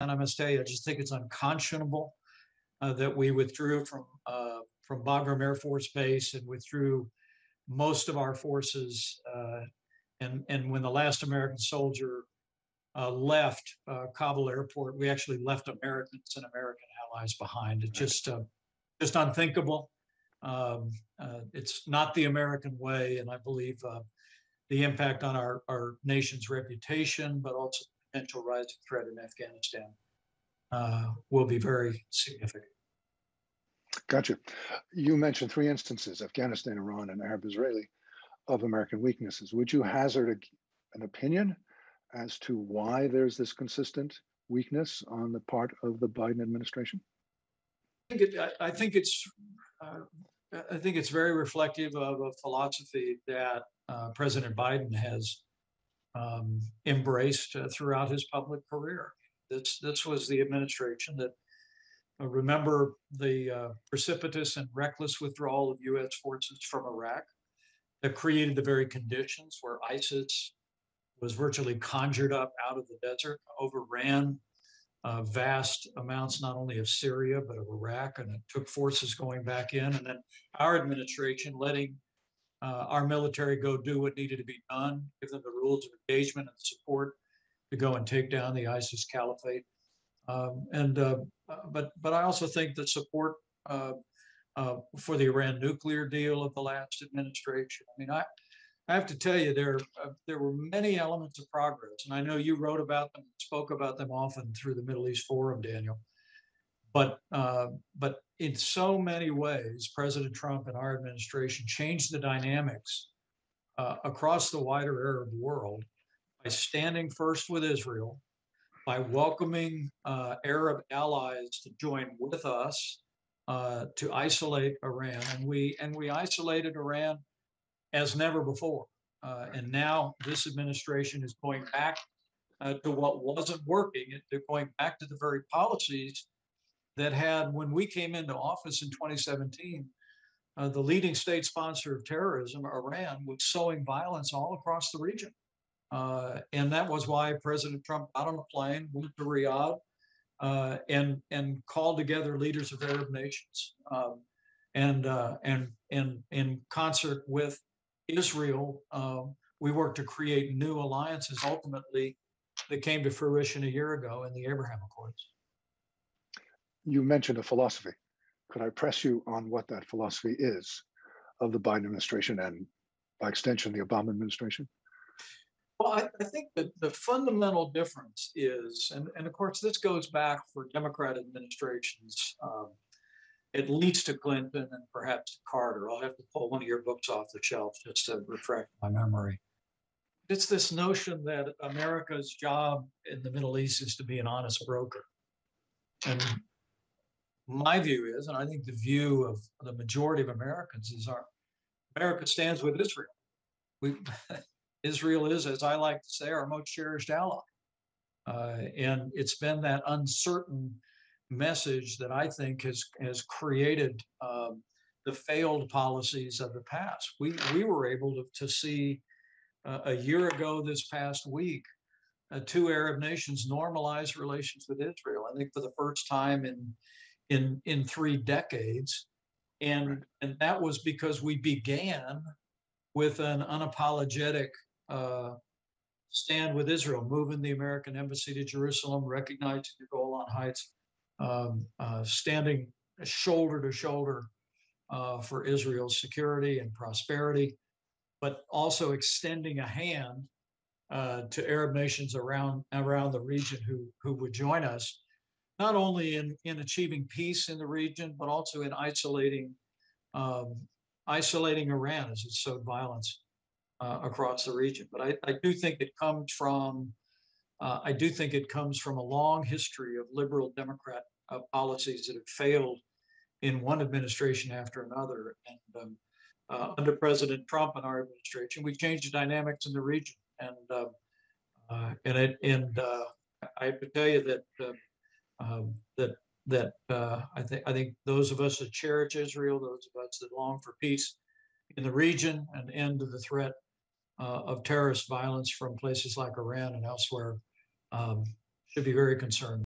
And I must tell you, I just think it's unconscionable that we withdrew from Bagram Air Force Base and withdrew most of our forces. And when the last American soldier left Kabul airport, we actually left Americans and American allies behind. It's just unthinkable. It's not the American way, and I believe the impact on our nation's reputation, but also the potential rising threat in Afghanistan will be very significant. Gotcha. You mentioned three instances, Afghanistan, Iran, and Arab-Israeli, of American weaknesses. Would you hazard an opinion as to why there's this consistent weakness on the part of the Biden administration? I think it's very reflective of a philosophy that President Biden has embraced throughout his public career. This was the administration that remember the precipitous and reckless withdrawal of U.S. forces from Iraq that created the very conditions where ISIS was virtually conjured up out of the desert, overran vast amounts not only of Syria but of Iraq, and it took forces going back in, and then our administration letting our military go do what needed to be done, give them the rules of engagement and support to go and take down the ISIS caliphate. But I also think the support for the Iran nuclear deal of the last administration. I mean, I have to tell you, there were many elements of progress, and I know you wrote about them, spoke about them often through the Middle East Forum, Daniel. But in so many ways, President Trump and our administration changed the dynamics across the wider Arab world by standing first with Israel, by welcoming Arab allies to join with us to isolate Iran, and we isolated Iran as never before. And now this administration is going back to what wasn't working. They're going back to the very policies that had, when we came into office in 2017, the leading state sponsor of terrorism, Iran, was sowing violence all across the region. And that was why President Trump got on a plane, went to Riyadh, and called together leaders of Arab nations, and in concert with Israel, we worked to create new alliances. Ultimately, that came to fruition a year ago in the Abraham Accords. You mentioned a philosophy. Could I press you on what that philosophy is of the Biden administration and, by extension, the Obama administration? Well, I think that the fundamental difference is, and of course, this goes back for Democrat administrations, at least to Clinton and perhaps to Carter. I'll have to pull one of your books off the shelf just to refresh my memory. It's this notion that America's job in the Middle East is to be an honest broker. And my view is, and I think the view of the majority of Americans is, America stands with Israel. Israel is, as I like to say, our most cherished ally. And it's been that uncertain message that I think has created the failed policies of the past. We were able to see a year ago this past week, two Arab nations normalize relations with Israel. I think for the first time in 3 decades, and that was because we began with an unapologetic stand with Israel, moving the American embassy to Jerusalem, recognizing the Golan Heights, standing shoulder to shoulder for Israel's security and prosperity, but also extending a hand to Arab nations around the region who would join us, not only in achieving peace in the region, but also in isolating Iran as it sowed violence across the region. But I do think it comes from a long history of liberal Democrat policies that have failed in one administration after another. And under President Trump and our administration, we changed the dynamics in the region. And I have to tell you that I think those of us that cherish Israel, those of us that long for peace in the region and end to the threat of terrorist violence from places like Iran and elsewhere, should be very concerned.